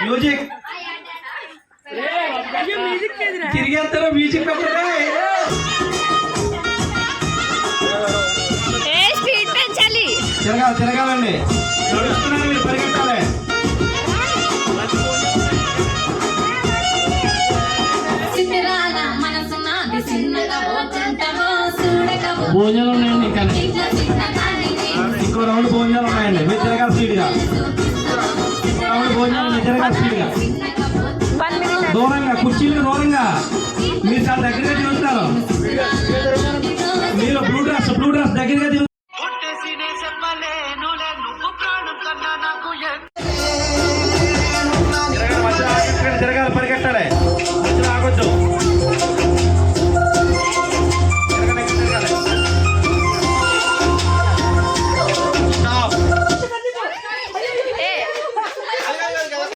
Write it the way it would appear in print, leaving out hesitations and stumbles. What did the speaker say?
music తిరిగేస్తారు music తిరగాలండి నడుస్తున్నారు మీరు పరిగెట్టాలి భోజనాలు ఉన్నాయండి ఇంకా ఇంకో రౌండ్ భోజనాలు ఉన్నాయండి మీరు తిరగాలి స్పీడ్గా రౌండ్ భోజనాలు మీరు తిరగాలి స్పీడ్గా దూరంగా కుర్చీలకు దూరంగా మీరు చాలా దగ్గరగా తిరుగుతున్నారు మీరు బ్లూ డ్రెస్ దగ్గరగా తిరగాలి పరిగెట్టాలి